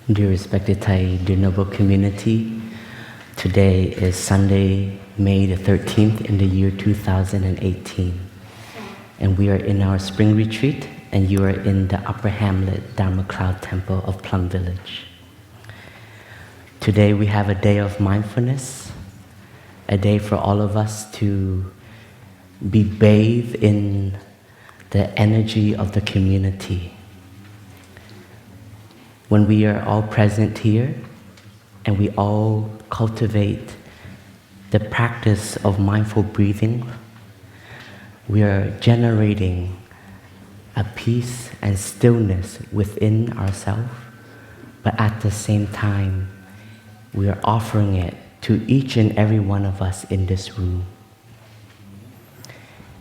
Dear respected Thai, dear noble community, today is Sunday, May the 13th in the year 2018. And we are in our spring retreat, and you are in the Upper Hamlet Dharma Cloud Temple of Plum Village. Today we have a day of mindfulness, a day for all of us to be bathed in the energy of the community. When we are all present here and we all cultivate the practice of mindful breathing, we are generating a peace and stillness within ourselves, but at the same time, we are offering it to each and every one of us in this room.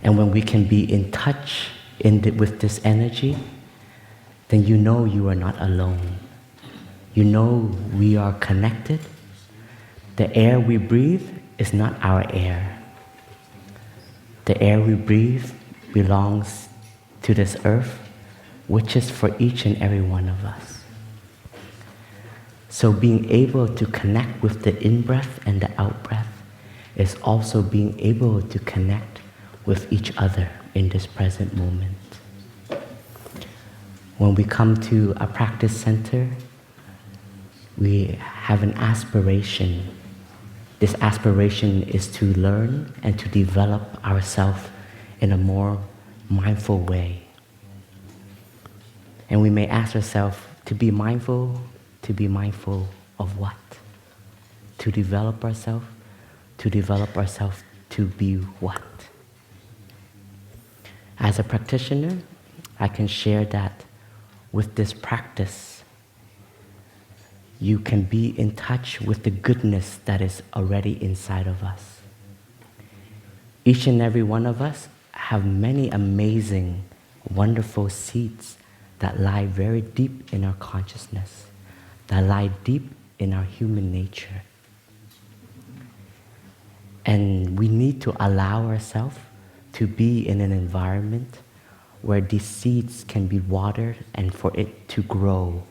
And when we can be in touch with this energy, then you know you are not alone. You know we are connected. The air we breathe is not our air. The air we breathe belongs to this earth, which is for each and every one of us. So being able to connect with the in-breath and the out-breath is also being able to connect with each other in this present moment. When we come to a practice center, we have an aspiration. This aspiration is to learn and to develop ourselves in a more mindful way. And we may ask ourselves, to be mindful of what? To develop ourselves to be what? As a practitioner, I can share that with this practice, you can be in touch with the goodness that is already inside of us. Each and every one of us have many amazing, wonderful seeds that lie very deep in our consciousness, that lie deep in our human nature. And we need to allow ourselves to be in an environment where these seeds can be watered and for it to grow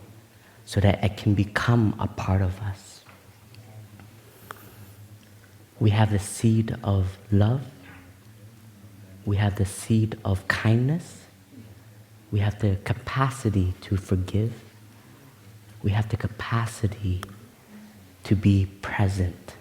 so that it can become a part of us. We have the seed of love. We have the seed of kindness. We have the capacity to forgive. We have the capacity to be present.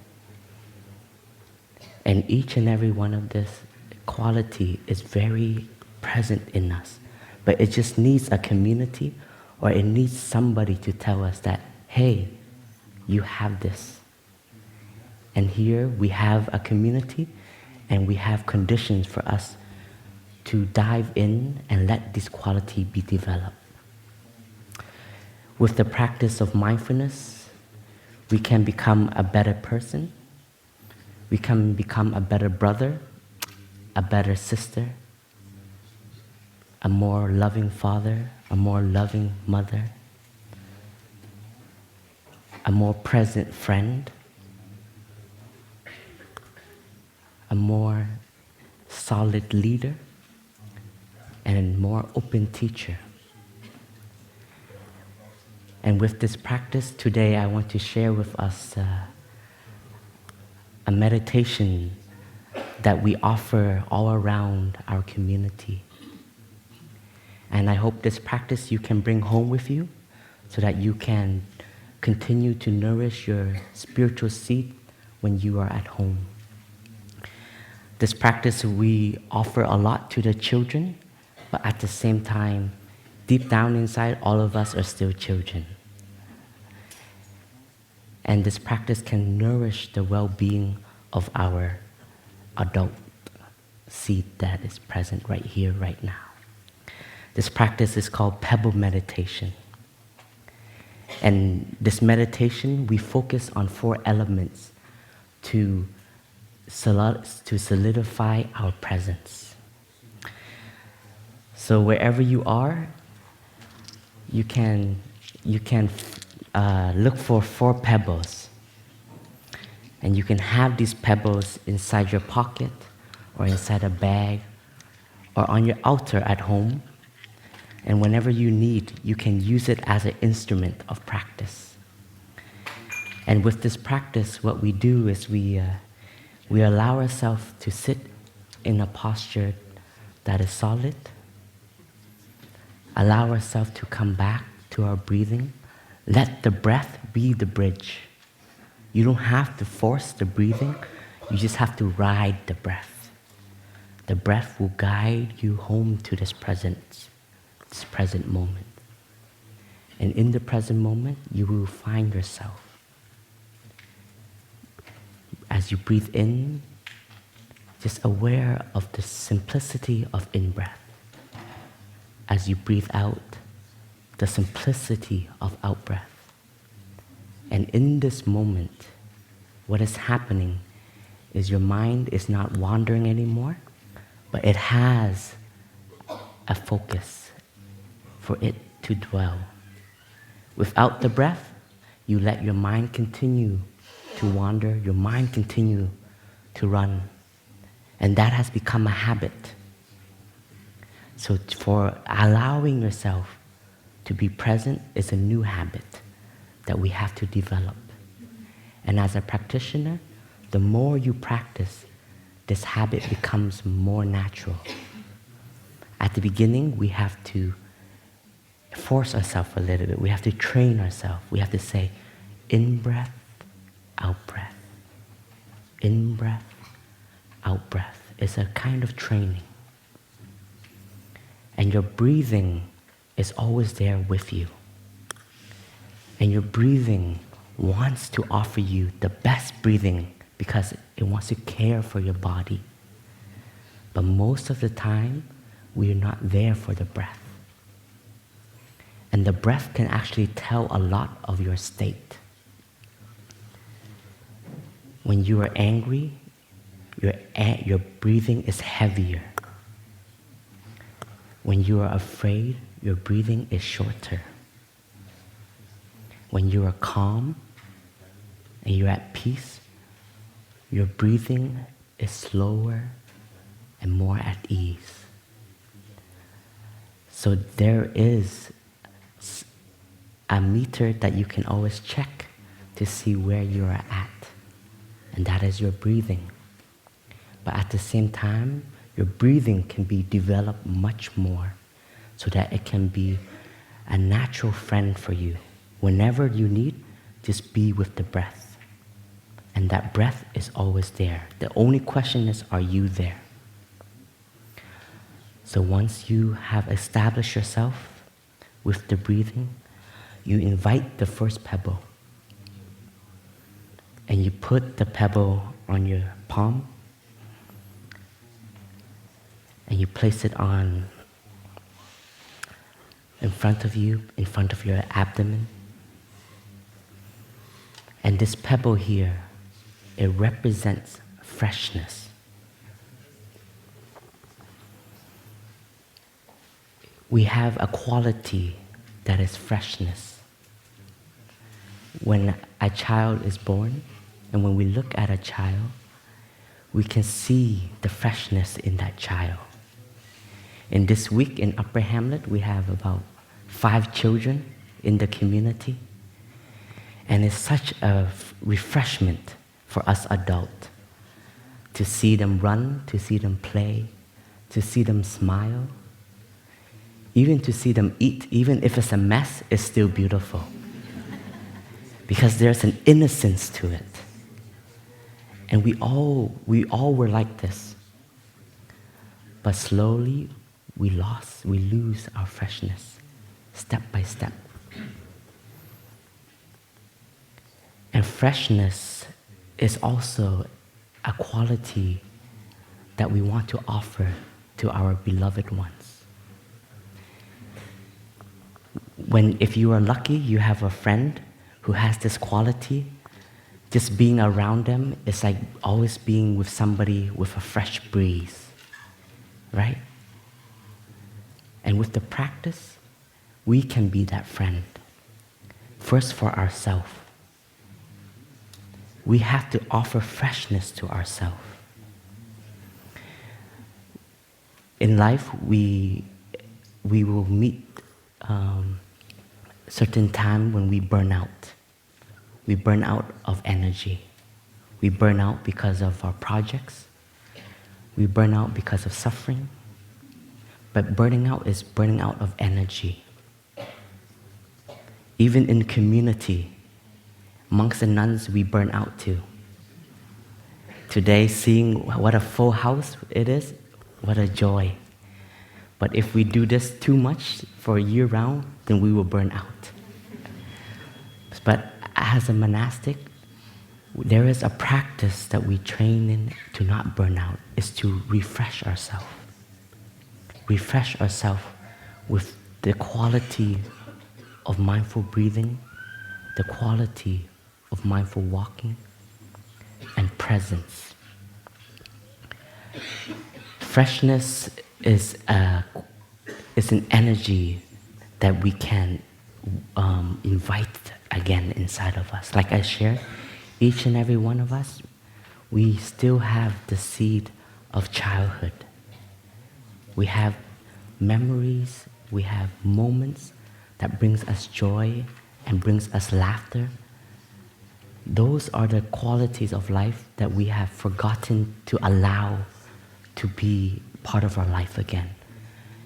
And each and every one of this quality is very present in us, but it just needs a community, or it needs somebody to tell us that, hey, you have this. And here we have a community, and we have conditions for us to dive in and let this quality be developed. With the practice of mindfulness, we can become a better person. We can become a better brother, a better sister, a more loving father, a more loving mother, a more present friend, a more solid leader, and a more open teacher. And with this practice today, I want to share with us a meditation that we offer all around our community. And I hope this practice you can bring home with you so that you can continue to nourish your spiritual seed when you are at home. This practice we offer a lot to the children, but at the same time, deep down inside, all of us are still children. And this practice can nourish the well-being of our adult seed that is present right here, right now. This practice is called Pebble meditation. And this meditation, we focus on 4 elements to solidify our presence. So wherever you are, you can look for 4 pebbles. And you can have these pebbles inside your pocket, or inside a bag, or on your altar at home. And whenever you need, you can use it as an instrument of practice. And with this practice, what we do is we allow ourselves to sit in a posture that is solid, allow ourselves to come back to our breathing. Let the breath be the bridge. You don't have to force the breathing, you just have to ride the breath. The breath will guide you home to this present moment. And in the present moment, you will find yourself. As you breathe in, just aware of the simplicity of in-breath. As you breathe out, the simplicity of out-breath. And in this moment, what is happening is your mind is not wandering anymore, but it has a focus for it to dwell. Without the breath, you let your mind continue to wander, your mind continue to run. And that has become a habit. So for allowing yourself to be present is a new habit that we have to develop. And as a practitioner, the more you practice, this habit becomes more natural. At the beginning, we have to force ourselves a little bit. We have to train ourselves. We have to say, in-breath, out-breath. In-breath, out-breath. It's a kind of training. And your breathing is always there with you. And your breathing wants to offer you the best breathing because it wants to care for your body. But most of the time, we are not there for the breath. And the breath can actually tell a lot of your state. When you are angry, your breathing is heavier. When you are afraid, your breathing is shorter. When you are calm and you're at peace, your breathing is slower and more at ease. So there is a meter that you can always check to see where you are at, and that is your breathing. But at the same time, your breathing can be developed much more so that it can be a natural friend for you. Whenever you need, just be with the breath. And that breath is always there. The only question is, are you there? So once you have established yourself with the breathing, you invite the first pebble. And you put the pebble on your palm. And you place it on in front of you, in front of your abdomen. And this pebble here, it represents freshness. We have a quality that is freshness. When a child is born, and when we look at a child, we can see the freshness in that child. In this week in Upper Hamlet, we have about 5 children in the community. And it's such a refreshment for us adults to see them run, to see them play, to see them smile, even to see them eat. Even if it's a mess, it's still beautiful. Because there's an innocence to it. And we all were like this. But slowly, we lose our freshness, step by step. And freshness is also a quality that we want to offer to our beloved ones. If you are lucky, you have a friend who has this quality, just being around them is like always being with somebody with a fresh breeze, right? And with the practice, we can be that friend. First for ourselves. We have to offer freshness to ourselves. In life, we will meet certain time when we burn out. We burn out of energy. We burn out because of our projects. We burn out because of suffering. But burning out is burning out of energy. Even in community, monks and nuns, we burn out too. Today, seeing what a full house it is, what a joy. But if we do this too much for a year round, then we will burn out. But as a monastic, there is a practice that we train in to not burn out, is to refresh ourselves. Refresh ourselves with the quality of mindful breathing, the quality of mindful walking, and presence. Freshness is an energy that we can invite again inside of us. Like I shared, each and every one of us, we still have the seed of childhood. We have memories, we have moments that brings us joy and brings us laughter. Those are the qualities of life that we have forgotten to allow to be part of our life again.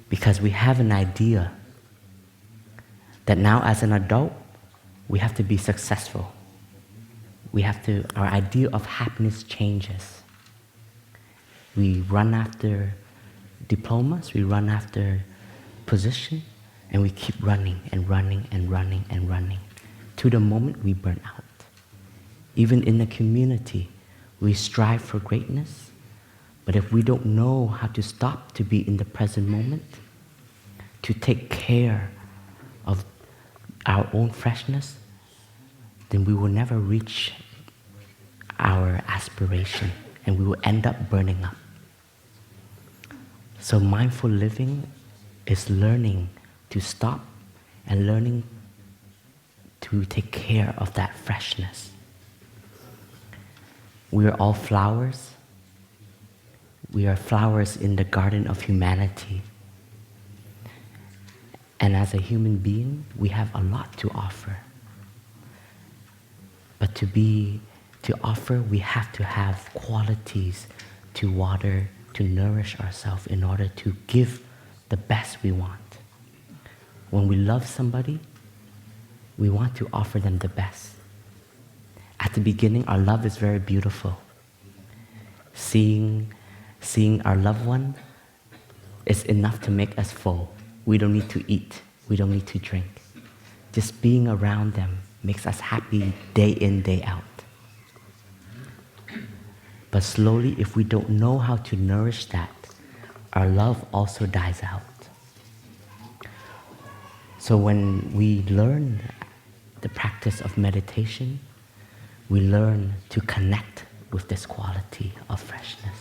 Because we have an idea that now as an adult, we have to be successful. Our idea of happiness changes. We run after diplomas, we run after position, and we keep running and running and running and running to the moment we burn out. Even in the community, we strive for greatness, but if we don't know how to stop to be in the present moment, to take care of our own freshness, then we will never reach our aspiration and we will end up burning up. So mindful living is learning to stop and learning to take care of that freshness. We are all flowers. We are flowers in the garden of humanity. And as a human being, we have a lot to offer. But to offer, we have to have qualities to water, to nourish ourselves in order to give the best we want. When we love somebody, we want to offer them the best. At the beginning, our love is very beautiful. Seeing our loved one is enough to make us full. We don't need to eat. We don't need to drink. Just being around them makes us happy day in, day out. But slowly, if we don't know how to nourish that, our love also dies out. So when we learn the practice of meditation, we learn to connect with this quality of freshness.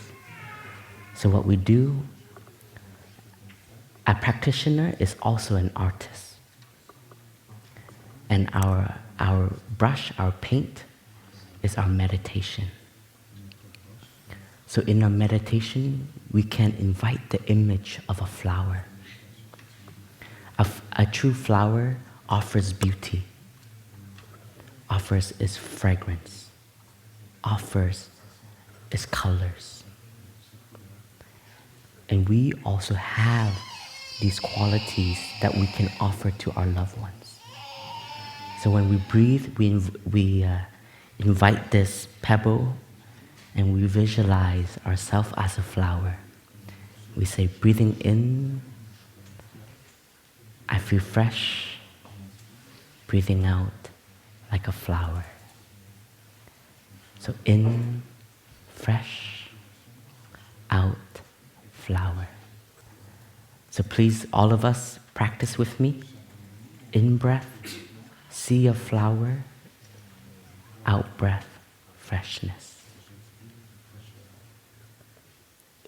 So what we do, a practitioner is also an artist. And our brush, our paint, is our meditation. So in our meditation, we can invite the image of a flower. A true flower offers beauty, offers its fragrance, offers its colors. And we also have these qualities that we can offer to our loved ones. So when we breathe, we invite this pebble and we visualize ourselves as a flower. We say, breathing in, I feel fresh. Breathing out, like a flower. So in, fresh, out, flower. So please, all of us, practice with me. In breath, see a flower. Out breath, freshness.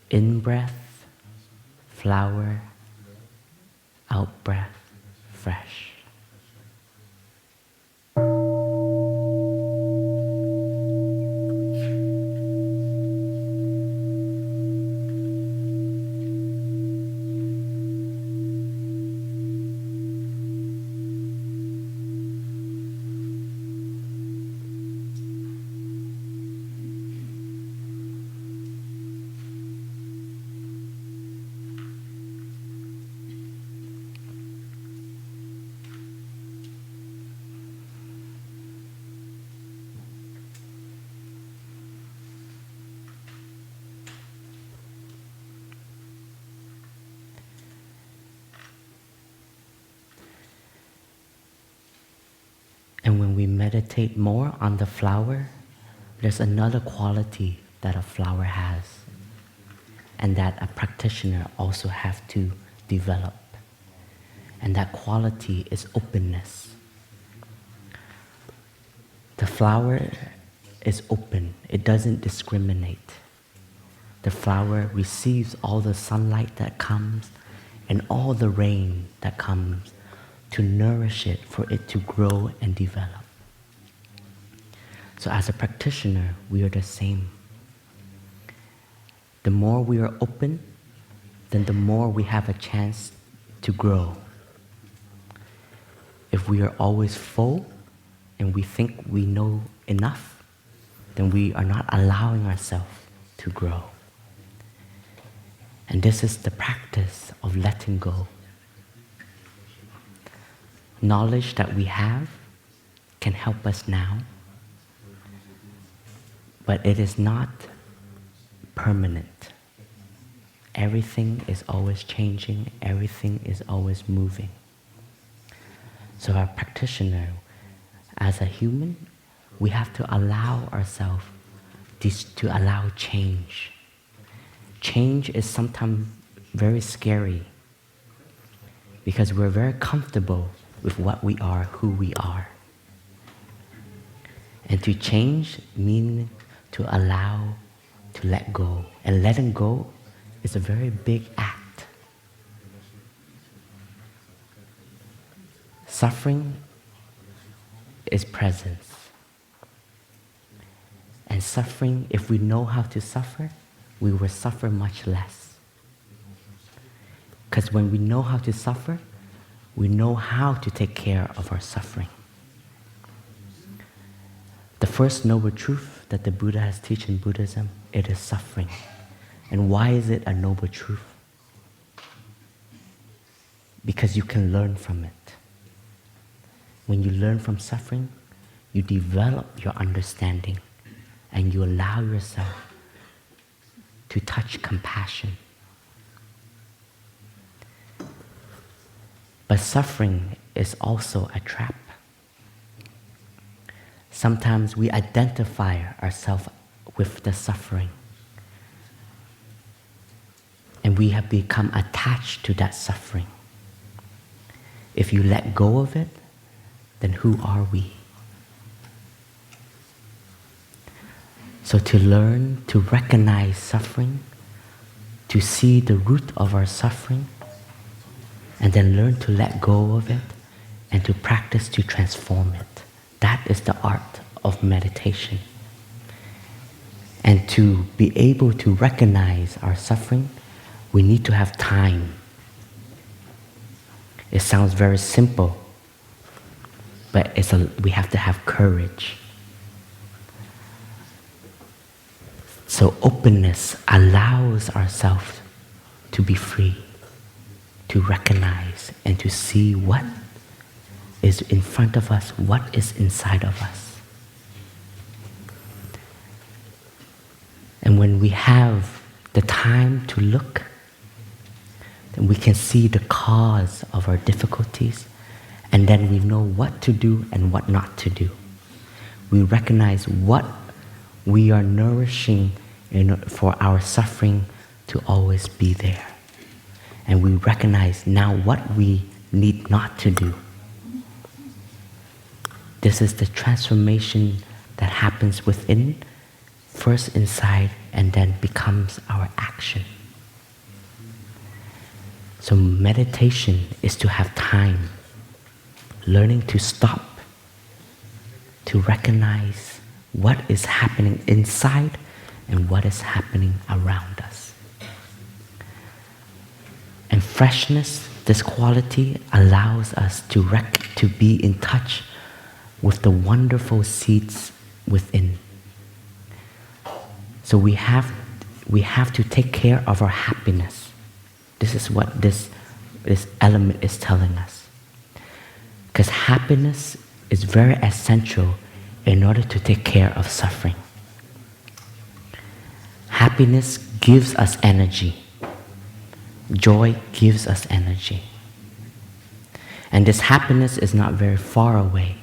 In breath, flower. Out breath, fresh. And when we meditate more on the flower, there's another quality that a flower has, and that a practitioner also have to develop. And that quality is openness. The flower is open. It doesn't discriminate. The flower receives all the sunlight that comes and all the rain that comes to nourish it, for it to grow and develop. So as a practitioner, we are the same. The more we are open, then the more we have a chance to grow. If we are always full and we think we know enough, then we are not allowing ourselves to grow. And this is the practice of letting go. Knowledge that we have can help us now, but it is not permanent. Everything is always changing, everything is always moving. So our practitioner, as a human, we have to allow ourselves to allow change. Change is sometimes very scary because we're very comfortable with what we are, who we are. And to change means to allow, to let go. And letting go is a very big act. Suffering is presence. And suffering, if we know how to suffer, we will suffer much less. Because when we know how to suffer, we know how to take care of our suffering. The first noble truth that the Buddha has taught in Buddhism, it is suffering. And why is it a noble truth? Because you can learn from it. When you learn from suffering, you develop your understanding and you allow yourself to touch compassion. But suffering is also a trap. Sometimes we identify ourselves with the suffering. And we have become attached to that suffering. If you let go of it, then who are we? So to learn to recognize suffering, to see the root of our suffering, and then learn to let go of it and to practice to transform it. That is the art of meditation. And to be able to recognize our suffering, we need to have time. It sounds very simple, but we have to have courage. So openness allows ourselves to be free, to recognize and to see what is in front of us, what is inside of us. And when we have the time to look, then we can see the cause of our difficulties, and then we know what to do and what not to do. We recognize what we are nourishing for our suffering to always be there. And we recognize now what we need not to do. This is the transformation that happens within, first inside, and then becomes our action. So meditation is to have time, learning to stop, to recognize what is happening inside and what is happening around us. And freshness, this quality, allows us to be in touch with the wonderful seeds within. So we have to take care of our happiness. This is what this element is telling us. Because happiness is very essential in order to take care of suffering. Happiness gives us energy. Joy gives us energy. And this happiness is not very far away.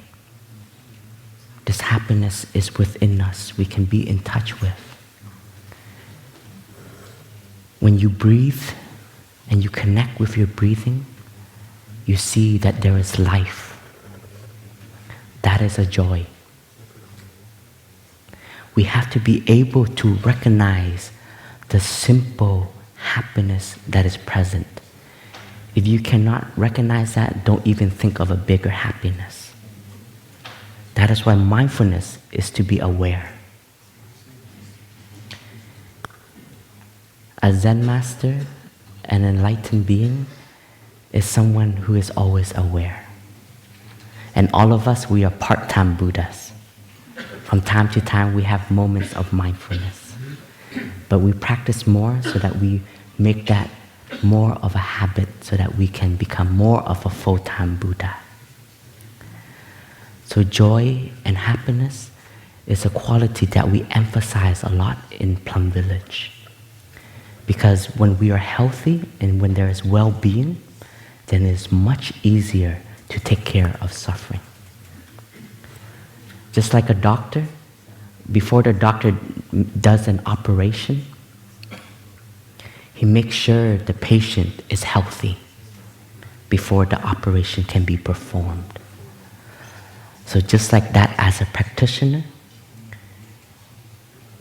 this happiness is within us, we can be in touch with. When you breathe and you connect with your breathing, you see that there is life. That is a joy. We have to be able to recognize the simple happiness that is present. If you cannot recognize that, don't even think of a bigger happiness. That is why mindfulness is to be aware. A Zen master, an enlightened being, is someone who is always aware. And all of us, we are part-time Buddhas. From time to time, we have moments of mindfulness. But we practice more so that we make that more of a habit, so that we can become more of a full-time Buddha. So joy and happiness is a quality that we emphasize a lot in Plum Village. Because when we are healthy and when there is well-being, then it is much easier to take care of suffering. Just like a doctor, before the doctor does an operation, he makes sure the patient is healthy before the operation can be performed. So just like that, as a practitioner,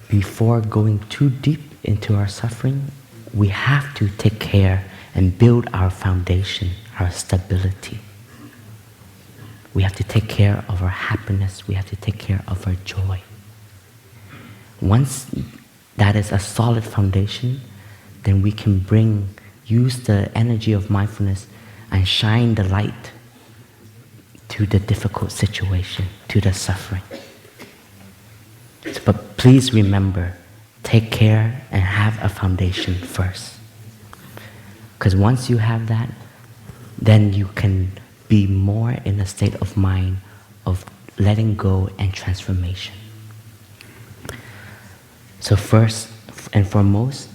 before going too deep into our suffering, we have to take care and build our foundation, our stability. We have to take care of our happiness. We have to take care of our joy. Once that is a solid foundation, then we can use the energy of mindfulness and shine the light to the difficult situation, to the suffering. But please remember, take care and have a foundation first. Because once you have that, then you can be more in a state of mind of letting go and transformation. So first and foremost,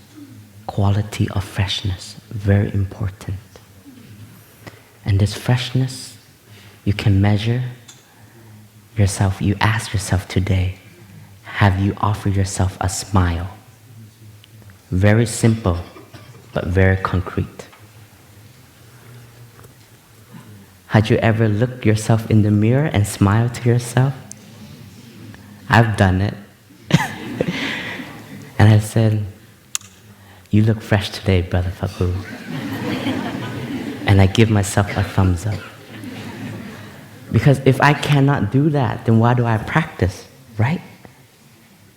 quality of freshness, very important. And this freshness, you can measure yourself. You ask yourself today, have you offered yourself a smile? Very simple, but very concrete. Had you ever looked yourself in the mirror and smiled to yourself? I've done it. And I said, you look fresh today, Brother Pebble. And I give myself a thumbs up. Because if I cannot do that, then why do I practice, right?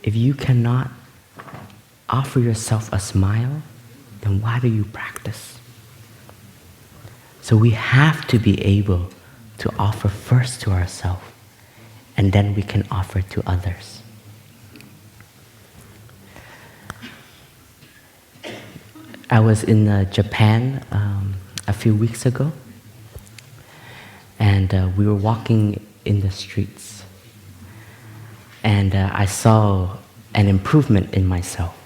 If you cannot offer yourself a smile, then why do you practice? So we have to be able to offer first to ourselves, and then we can offer to others. I was in Japan a few weeks ago, and we were walking in the streets, and I saw an improvement in myself.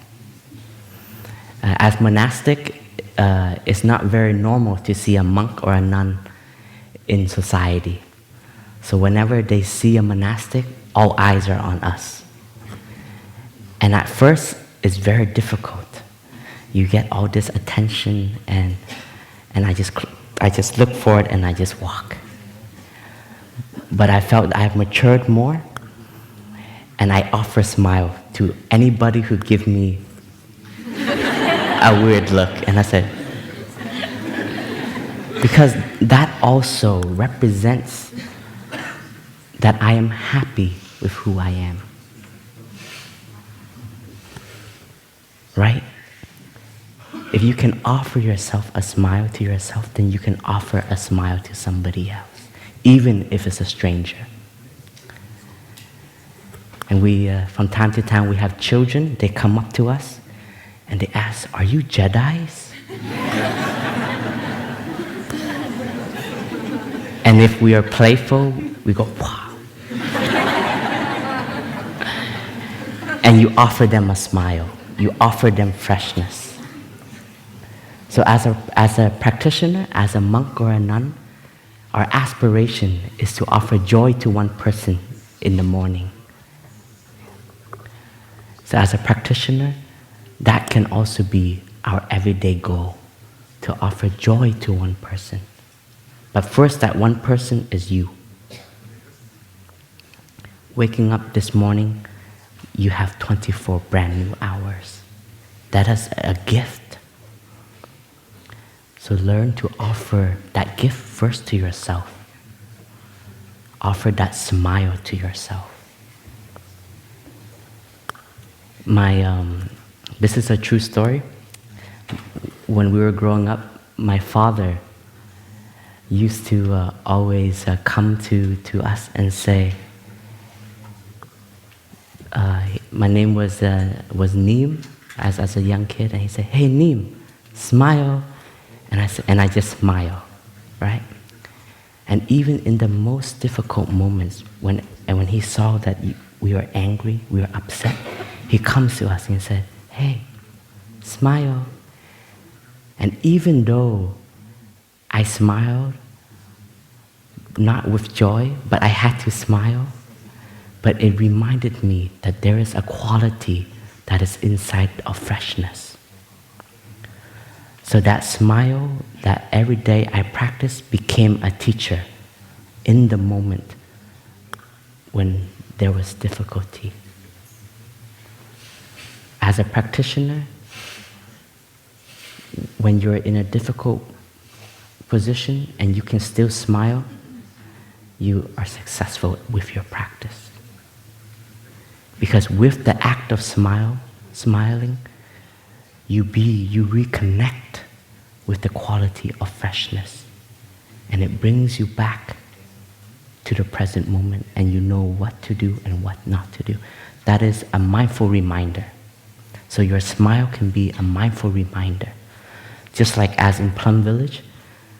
As monastic, it's not very normal to see a monk or a nun in society. So whenever they see a monastic, all eyes are on us. And at first, it's very difficult. You get all this attention, and I just look forward and I just walk. But I felt I've matured more, and I offer a smile to anybody who gives me a weird look. And I said, because that also represents that I am happy with who I am. Right? If you can offer yourself a smile to yourself, then you can offer a smile to somebody else, even if it's a stranger. And we, from time to time, we have children. They come up to us and they ask, "Are you Jedis?" And if we are playful, we go, "Wow." And you offer them a smile. You offer them freshness. So as a practitioner, as a monk or a nun, our aspiration is to offer joy to one person in the morning. So as a practitioner, that can also be our everyday goal, to offer joy to one person. But first, that one person is you. Waking up this morning, you have 24 brand new hours. That is a gift. So learn to offer that gift first to yourself. Offer that smile to yourself. This is a true story. When we were growing up, my father used to always come to us and say, my name was Neem as a young kid, and he said, "Hey Neem, smile," and I just smile, right? And even in the most difficult moments, when he saw that we were angry, we were upset, he comes to us and said, "Hey, smile." And even though I smiled, not with joy, but I had to smile, but it reminded me that there is a quality that is inside of freshness. So that smile that every day I practiced became a teacher in the moment when there was difficulty. As a practitioner, when you're in a difficult position and you can still smile, you are successful with your practice. Because with the act of smiling, you reconnect with the quality of freshness. And it brings you back to the present moment, and you know what to do and what not to do. That is a mindful reminder. So your smile can be a mindful reminder. Just like as in Plum Village,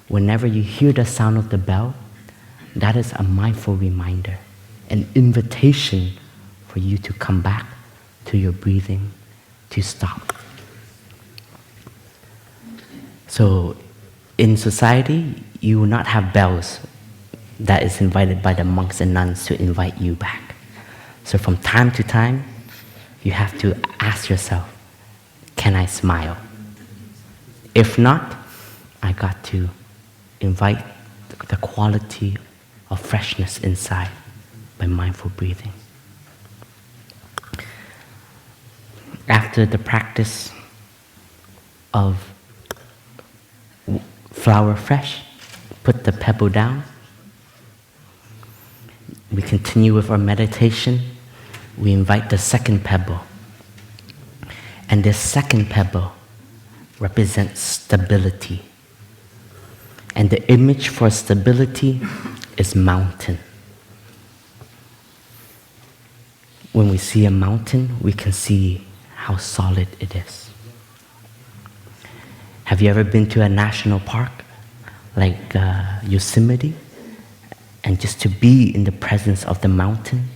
whenever you hear the sound of the bell, that is a mindful reminder, an invitation for you to come back to your breathing, to stop. So in society, you will not have bells that is invited by the monks and nuns to invite you back. So from time to time, you have to ask yourself, can I smile? If not, I got to invite the quality of freshness inside by mindful breathing. After the practice of flower fresh, put the pebble down. We continue with our meditation. We invite the second pebble. And this second pebble represents stability. And the image for stability is mountain. When we see a mountain, we can see how solid it is. Have you ever been to a national park like Yosemite? And just to be in the presence of the mountain,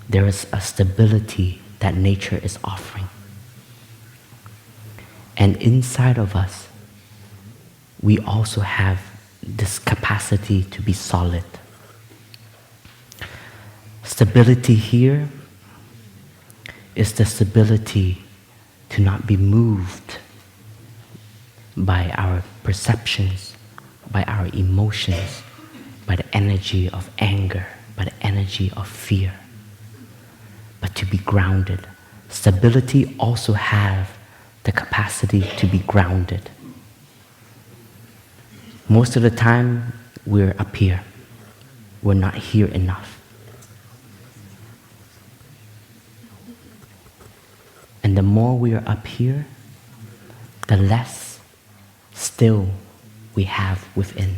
there is a stability that nature is offering. And inside of us, we also have this capacity to be solid. Stability here is the stability to not be moved by our perceptions, by our emotions, by the energy of anger, by the energy of fear, but to be grounded. Stability also have the capacity to be grounded. Most of the time, we're up here. We're not here enough. And the more we are up here, the less still we have within.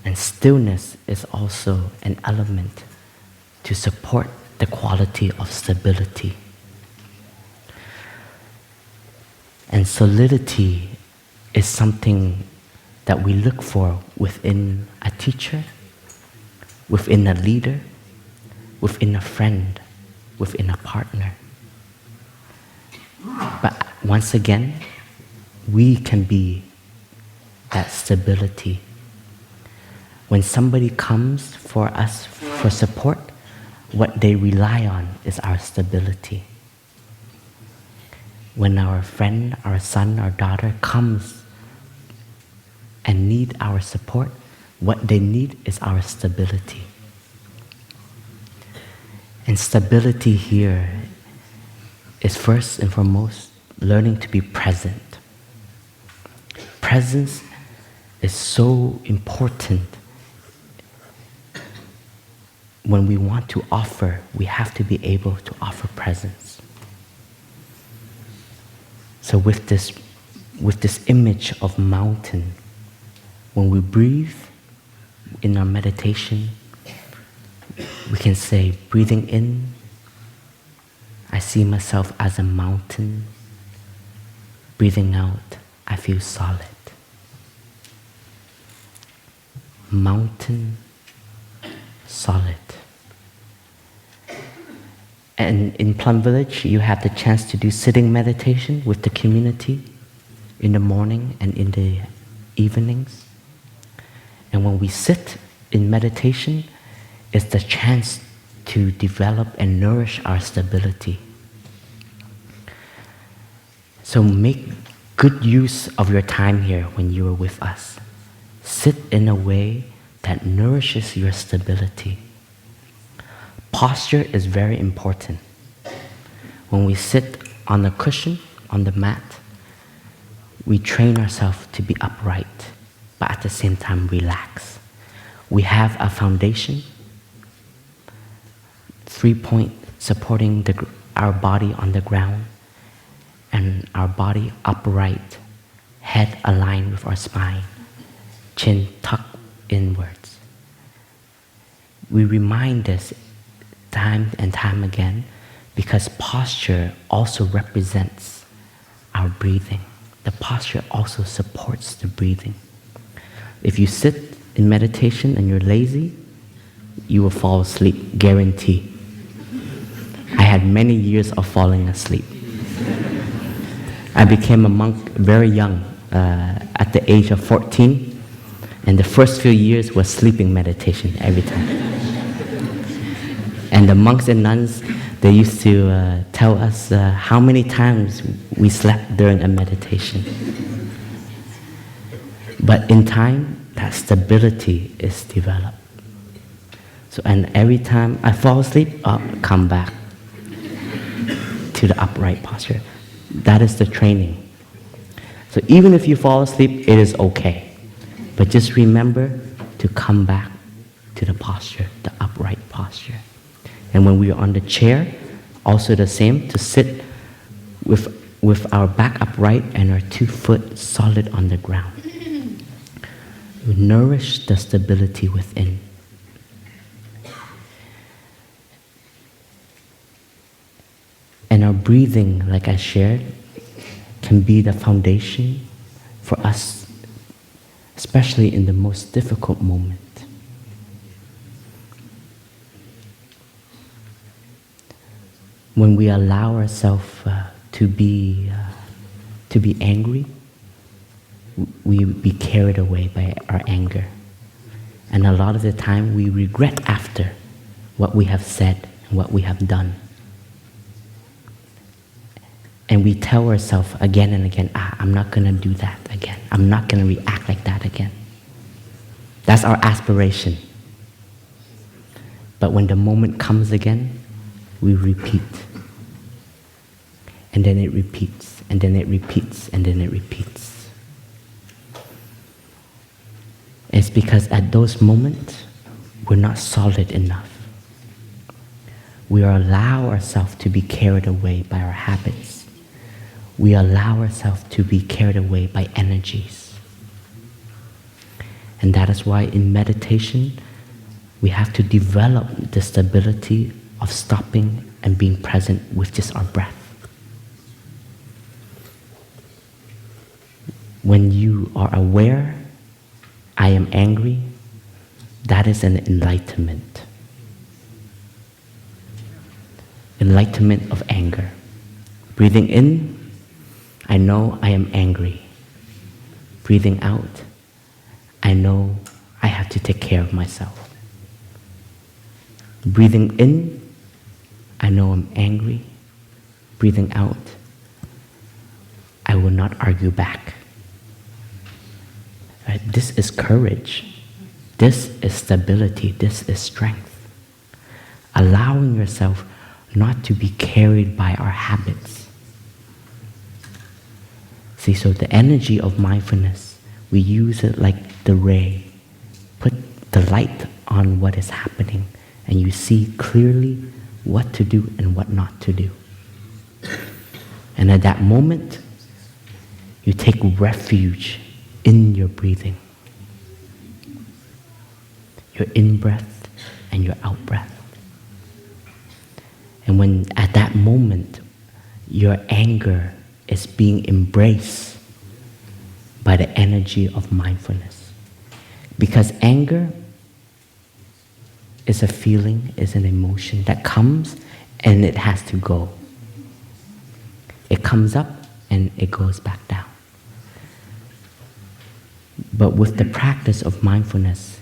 And stillness is also an element to support the quality of stability. And solidity is something that we look for within a teacher, within a leader, within a friend, within a partner. But once again, we can be that stability. When somebody comes for us for support, what they rely on is our stability. When our friend, our son, our daughter comes and need our support, what they need is our stability. And stability here is first and foremost learning to be present. Presence is so important. When we want to offer, we have to be able to offer presence. So with this image of mountain, when we breathe in our meditation, we can say, breathing in, I see myself as a mountain. Breathing out, I feel solid. Mountain, solid. And in Plum Village, you have the chance to do sitting meditation with the community in the morning and in the evenings. And when we sit in meditation, it's the chance to develop and nourish our stability. So make good use of your time here when you are with us. Sit in a way that nourishes your stability. Posture is very important. When we sit on a cushion, on the mat, we train ourselves to be upright, but at the same time relax. We have a foundation, 3-point supporting our body on the ground, and our body upright, head aligned with our spine, chin tucked inwards. We remind this time and time again because posture also represents our breathing. The posture also supports the breathing. If you sit in meditation and you're lazy, you will fall asleep, guarantee. I had many years of falling asleep. I became a monk very young, at the age of 14, and the first few years was sleeping meditation every time. And the monks and nuns, they used to tell us how many times we slept during a meditation. But in time, that stability is developed. So, and every time I fall asleep, I'll come back to the upright posture. That is the training. So even if you fall asleep, it is okay. But just remember to come back to the posture, the upright posture. And when we are on the chair, also the same, to sit with our back upright and our 2 foot solid on the ground. We nourish the stability within. And our breathing, like I shared, can be the foundation for us, especially in the most difficult moment. When we allow ourselves to be angry, we be carried away by our anger. And a lot of the time we regret after what we have said and what we have done. And we tell ourselves again and again, I'm not going to do that again. I'm not going to react like that again. That's our aspiration. But when the moment comes again, we repeat. And then it repeats, and then it repeats, and then it repeats. It's because at those moments, we're not solid enough. We allow ourselves to be carried away by our habits. We allow ourselves to be carried away by energies. And that is why in meditation, we have to develop the stability of stopping and being present with just our breath. When you are aware, I am angry, that is an enlightenment. Enlightenment of anger. Breathing in, I know I am angry. Breathing out, I know I have to take care of myself. Breathing in, I know I'm angry. Breathing out, I will not argue back. Right? This is courage. This is stability. This is strength. Allowing yourself not to be carried by our habits. See, so the energy of mindfulness, we use it like the ray. Put the light on what is happening, and you see clearly what to do and what not to do. And at that moment, you take refuge in your breathing. Your in-breath and your out-breath. And when at that moment, your anger is being embraced by the energy of mindfulness. Because anger is a feeling, is an emotion that comes and it has to go. It comes up and it goes back down. But with the practice of mindfulness,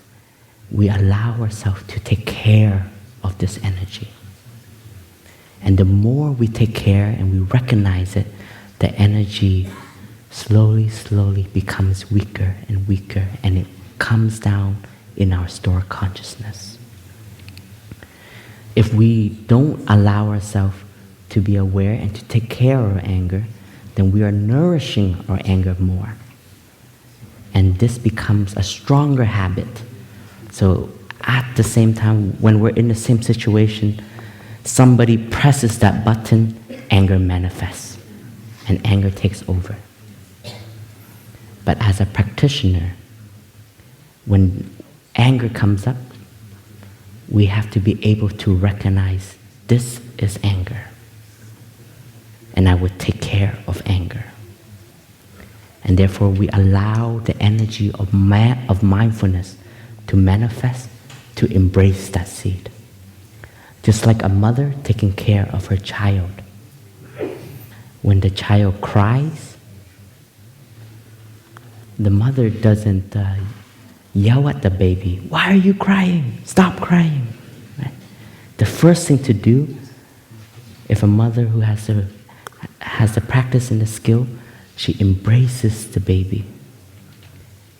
we allow ourselves to take care of this energy. And the more we take care and we recognize it, the energy slowly, slowly becomes weaker and weaker, and it comes down in our stored consciousness. If we don't allow ourselves to be aware and to take care of our anger, then we are nourishing our anger more. And this becomes a stronger habit. So at the same time, when we're in the same situation, somebody presses that button, anger manifests, and anger takes over. But as a practitioner, when anger comes up, we have to be able to recognize this is anger. And I would take care of anger. And therefore we allow the energy of mindfulness to manifest, to embrace that seed. Just like a mother taking care of her child. When the child cries, the mother doesn't yell at the baby, "Why are you crying? Stop crying." Right? The first thing to do, if a mother who has the practice and the skill, she embraces the baby.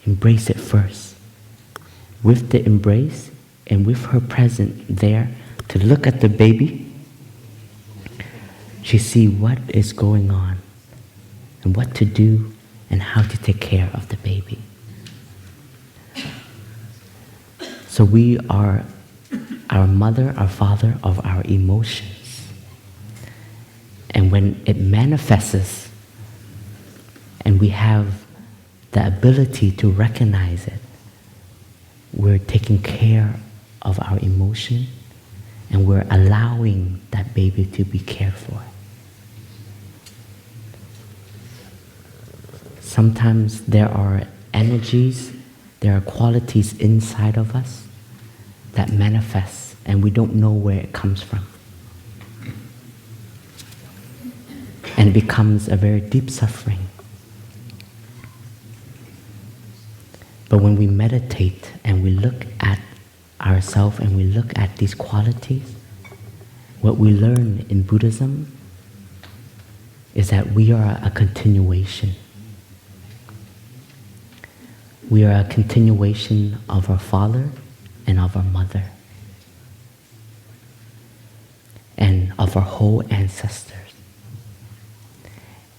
Embrace it first. With the embrace and with her present there to look at the baby, she sees what is going on and what to do and how to take care of the baby. So we are our mother, our father of our emotions. And when it manifests and we have the ability to recognize it, we're taking care of our emotion and we're allowing that baby to be cared for. Sometimes there are energies, there are qualities inside of us that manifest and we don't know where it comes from. And it becomes a very deep suffering. But when we meditate and we look at ourselves and we look at these qualities, what we learn in Buddhism is that we are a continuation. We are a continuation of our father and of our mother and of our whole ancestors.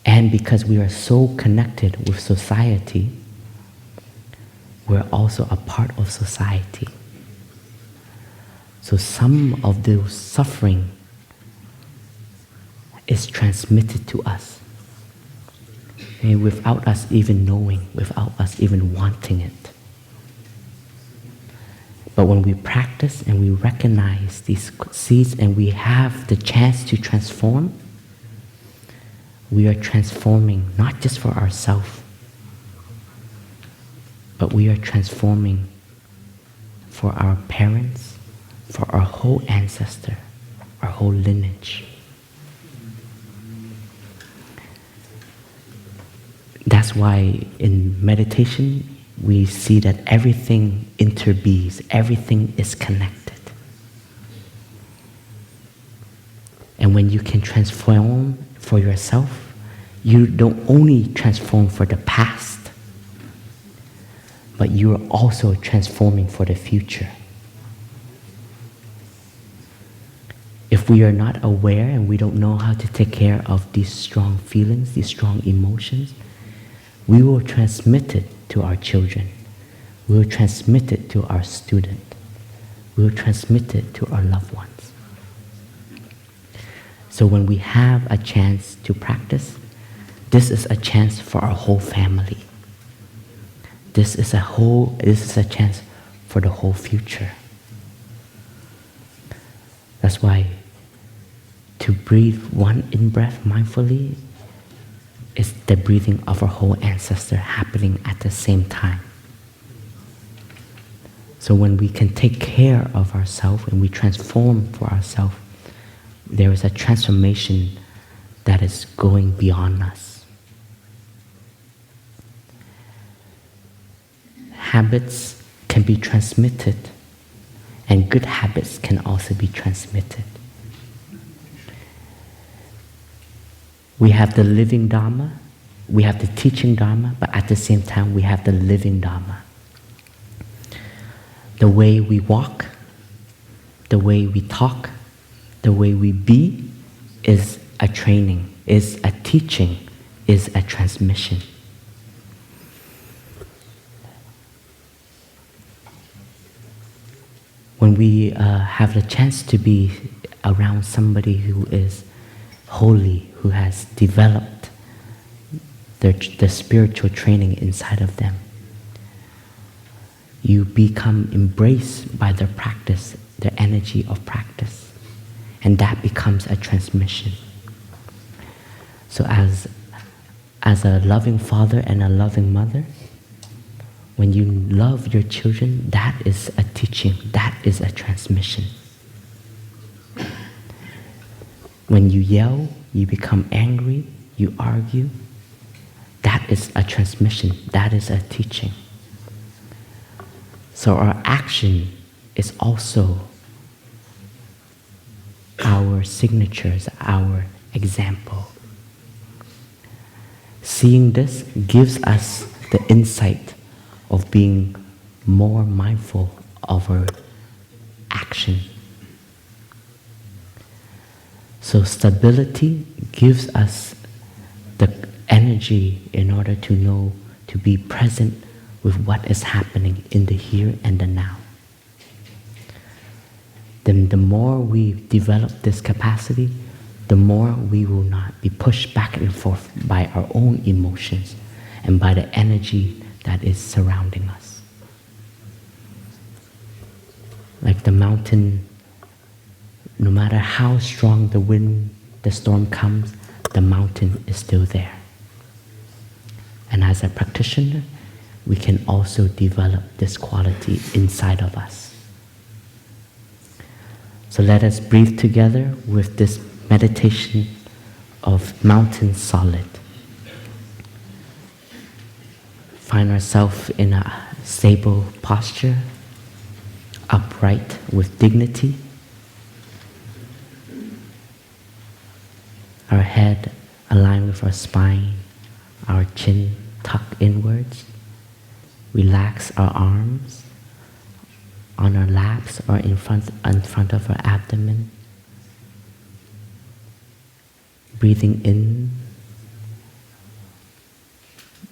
And because we are so connected with society, we're also a part of society. So some of the suffering is transmitted to us. And without us even knowing, without us even wanting it. But when we practice and we recognize these seeds and we have the chance to transform, we are transforming not just for ourselves, but we are transforming for our parents, for our whole ancestor, our whole lineage. That's why in meditation we see that everything interbees, everything is connected. And when you can transform for yourself, you don't only transform for the past, but you are also transforming for the future. If we are not aware and we don't know how to take care of these strong feelings, these strong emotions, we will transmit it to our children. We will transmit it to our student. We will transmit it to our loved ones. So when we have a chance to practice, this is a chance for our whole family. This is a chance for the whole future. That's why to breathe one in-breath mindfully is the breathing of our whole ancestor happening at the same time. So when we can take care of ourselves and we transform for ourselves, there is a transformation that is going beyond us. Habits can be transmitted, and good habits can also be transmitted. We have the living Dharma, we have the teaching Dharma, but at the same time we have the living Dharma. The way we walk, the way we talk, the way we be is a training, is a teaching, is a transmission. When we have the chance to be around somebody who is holy, who has developed the spiritual training inside of them, you become embraced by their practice, their energy of practice, and that becomes a transmission. So as a loving father and a loving mother, when you love your children, that is a teaching, that is a transmission. When you yell, you become angry, you argue, that is a transmission, that is a teaching. So our action is also our signatures, our example. Seeing this gives us the insight of being more mindful of our action. So stability gives us the energy in order to know, to be present with what is happening in the here and the now. Then the more we develop this capacity, the more we will not be pushed back and forth by our own emotions and by the energy that is surrounding us. Like the mountain, no matter how strong the wind, the storm comes, the mountain is still there. And as a practitioner, we can also develop this quality inside of us. So let us breathe together with this meditation of mountain solid. Find ourselves in a stable posture, upright with dignity. Our head aligned with our spine, our chin tucked inwards. Relax our arms on our laps or in front of our abdomen. Breathing in,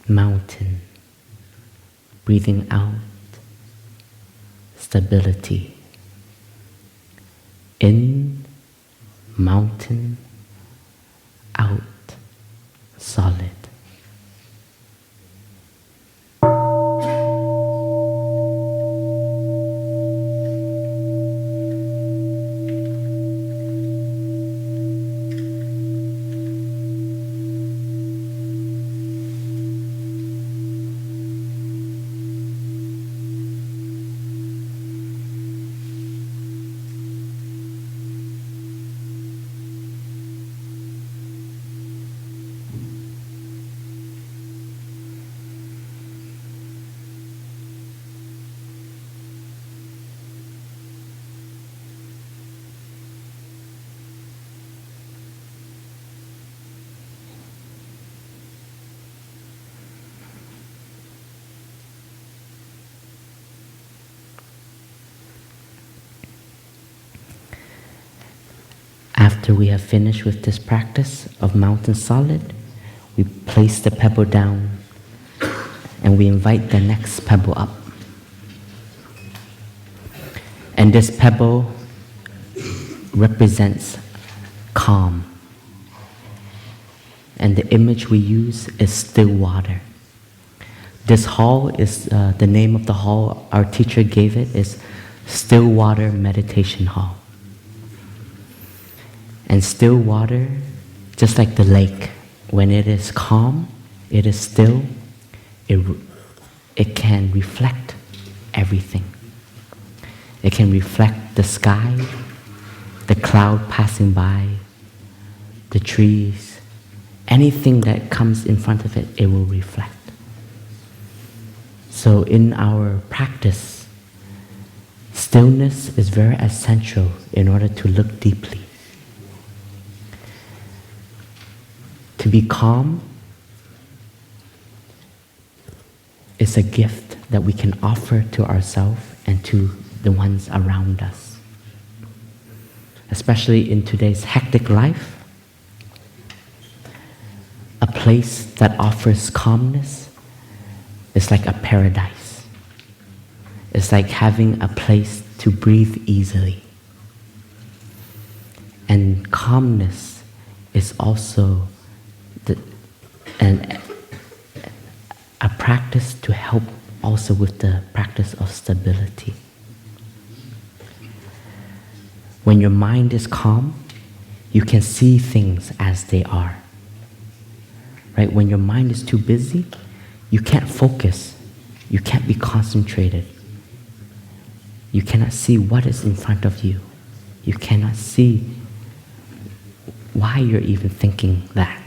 mountain. Breathing out, stability. In, mountain, out, solid. after we have finished with this practice of mountain solid, we place the pebble down and we invite the next pebble up. And this pebble represents calm. And the image we use is still water. This hall is, the name of the hall our teacher gave it is Still Water Meditation Hall. And still water, just like the lake, when it is calm, it is still, it can reflect everything. It can reflect the sky, the cloud passing by, the trees, anything that comes in front of it, it will reflect. So in our practice, stillness is very essential in order to look deeply. To be calm is a gift that we can offer to ourselves and to the ones around us. Especially in today's hectic life, a place that offers calmness is like a paradise. It's like having a place to breathe easily. And calmness is also a practice to help also with the practice of stability. When your mind is calm, you can see things as they are. Right? When your mind is too busy, you can't focus. You can't be concentrated. You cannot see what is in front of you. You cannot see why you're even thinking that.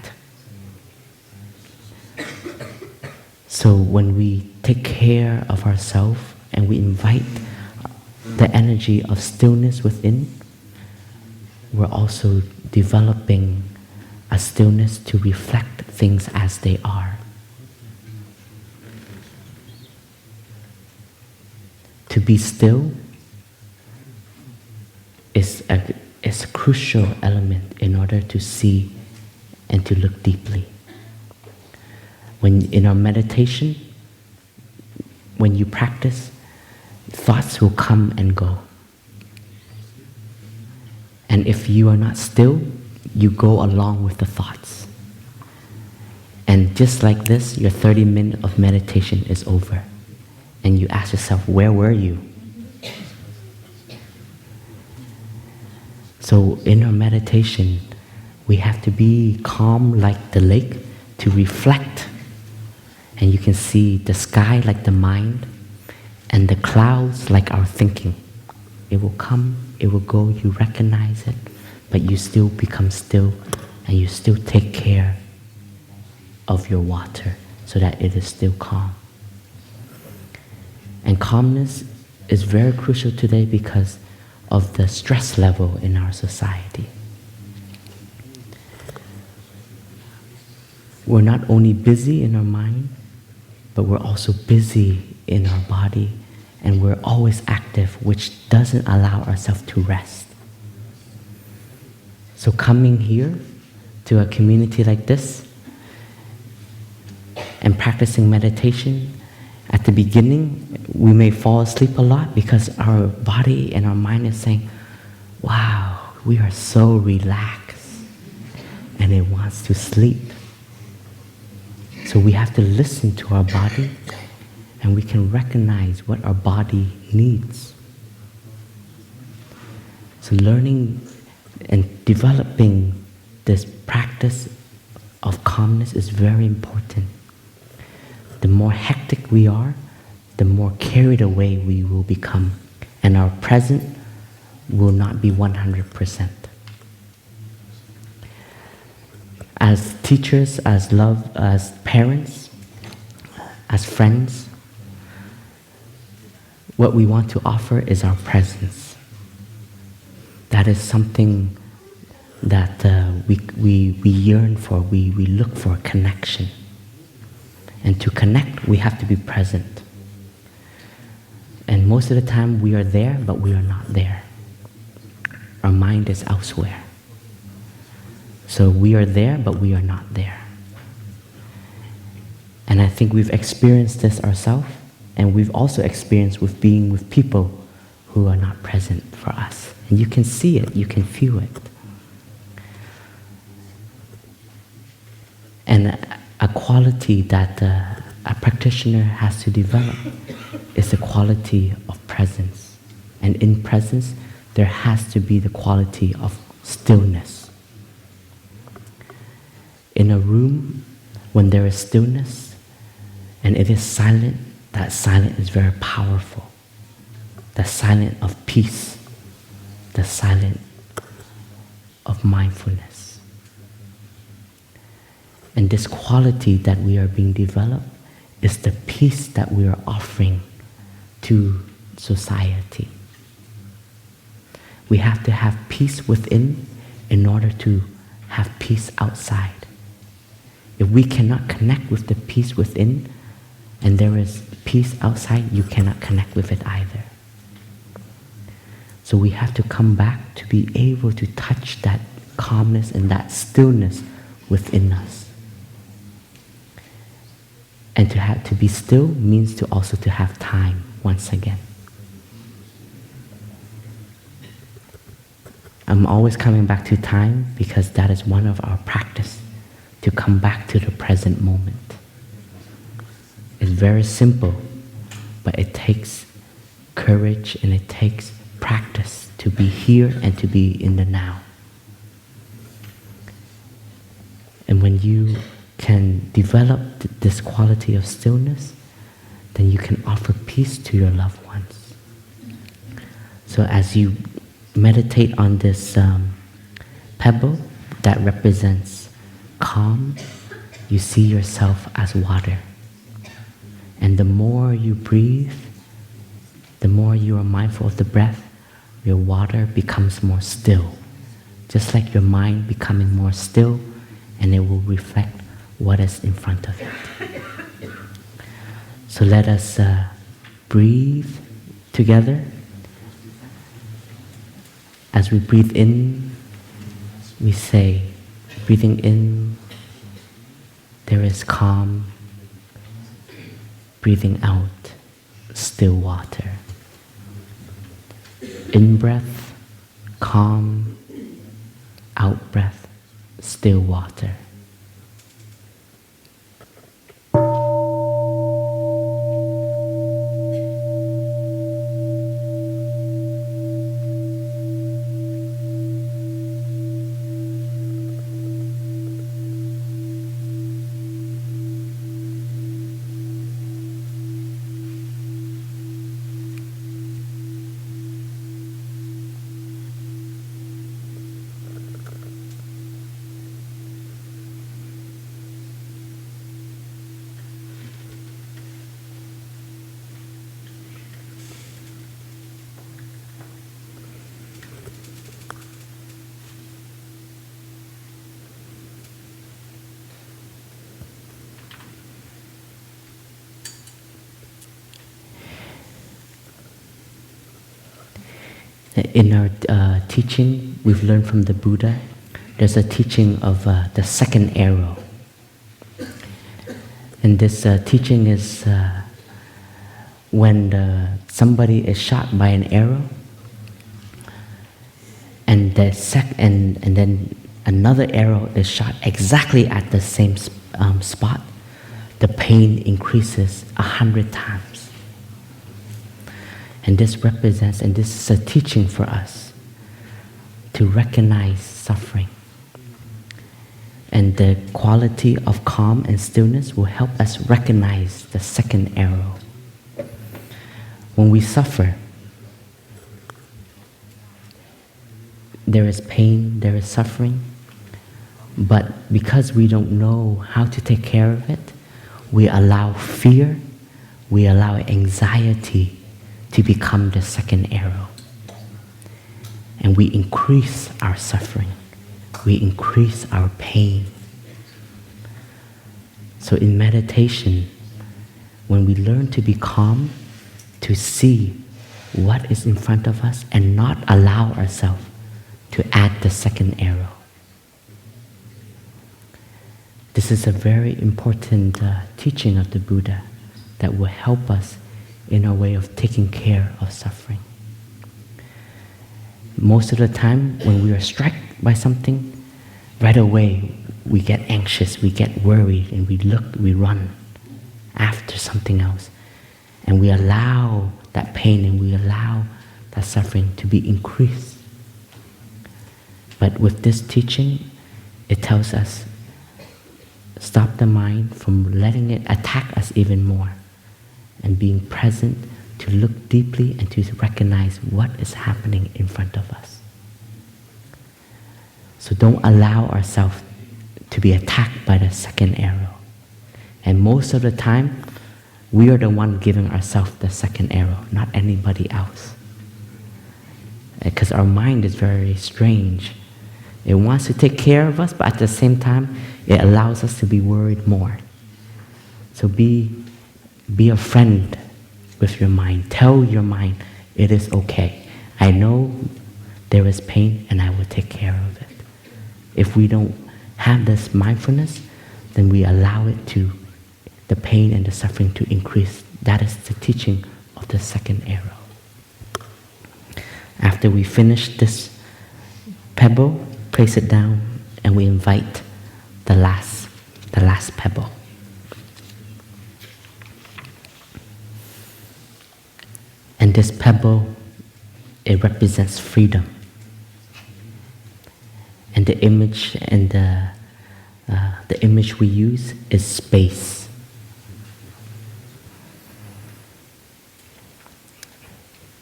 So when we take care of ourselves and we invite the energy of stillness within, we're also developing a stillness to reflect things as they are. To be still is a crucial element in order to see and to look deeply. When in our meditation, when you practice, thoughts will come and go. And if you are not still, you go along with the thoughts. And just like this, your 30 minutes of meditation is over. And you ask yourself, where were you? So in our meditation, we have to be calm like the lake to reflect. And you can see the sky like the mind, and the clouds like our thinking. It will come, it will go, you recognize it, but you still become still, and you still take care of your water so that it is still calm. And calmness is very crucial today because of the stress level in our society. We're not only busy in our mind, but we're also busy in our body, and we're always active, which doesn't allow ourselves to rest. So coming here to a community like this and practicing meditation, at the beginning, we may fall asleep a lot because our body and our mind is saying, wow, we are so relaxed, and it wants to sleep. So we have to listen to our body, and we can recognize what our body needs. So learning and developing this practice of calmness is very important. The more hectic we are, the more carried away we will become, and our present will not be 100%. As teachers, as parents, as friends, what we want to offer is our presence. That is something that we yearn for, we look for connection. And to connect, we have to be present. And most of the time we are there, but we are not there. Our mind is elsewhere. So we are there, but we are not there. And I think we've experienced this ourselves, and we've also experienced with being with people who are not present for us. And you can see it, you can feel it. And a quality that a practitioner has to develop is the quality of presence. And in presence, there has to be the quality of stillness. In a room, when there is stillness and it is silent, that silence is very powerful. The silence of peace, the silence of mindfulness. And this quality that we are being developed is the peace that we are offering to society. We have to have peace within in order to have peace outside. If we cannot connect with the peace within, and there is peace outside, you cannot connect with it either. So we have to come back to be able to touch that calmness and that stillness within us. And to be still means to also to have time once again. I'm always coming back to time because that is one of our practice, to come back to the present moment. It's very simple, but it takes courage and it takes practice to be here and to be in the now. And when you can develop this quality of stillness, then you can offer peace to your loved ones. So as you meditate on this pebble that represents calm, you see yourself as water. And the more you breathe, the more you are mindful of the breath, your water becomes more still. Just like your mind becoming more still, and it will reflect what is in front of it. So let us breathe together. As we breathe in, we say, breathing in, there is calm. Breathing out, still water. In breath, calm. Out breath, still water. In our teaching, we've learned from the Buddha, there's a teaching of the second arrow. And this teaching is when somebody is shot by an arrow, and then another arrow is shot exactly at the same spot, the pain increases 100 times. And this represents, and this is a teaching for us to recognize suffering. And the quality of calm and stillness will help us recognize the second arrow. When we suffer, there is pain, there is suffering, but because we don't know how to take care of it, we allow fear, we allow anxiety to become the second arrow. And we increase our suffering. We increase our pain. So in meditation, when we learn to be calm, to see what is in front of us and not allow ourselves to add the second arrow. This is a very important teaching of the Buddha that will help us in our way of taking care of suffering. Most of the time, when we are struck by something, right away we get anxious, we get worried, and we run after something else. And we allow that pain and we allow that suffering to be increased. But with this teaching, it tells us, stop the mind from letting it attack us even more, and being present to look deeply and to recognize what is happening in front of us. So don't allow ourselves to be attacked by the second arrow. And most of the time, we are the one giving ourselves the second arrow, not anybody else. Because our mind is very strange. It wants to take care of us, but at the same time, it allows us to be worried more. So be a friend with your mind. Tell your mind, it is okay. I know there is pain and I will take care of it. If we don't have this mindfulness, then we allow the pain and the suffering to increase. That is the teaching of the second arrow. After we finish this pebble, place it down, and we invite the last pebble. And this pebble, it represents freedom. And the image the image we use is space.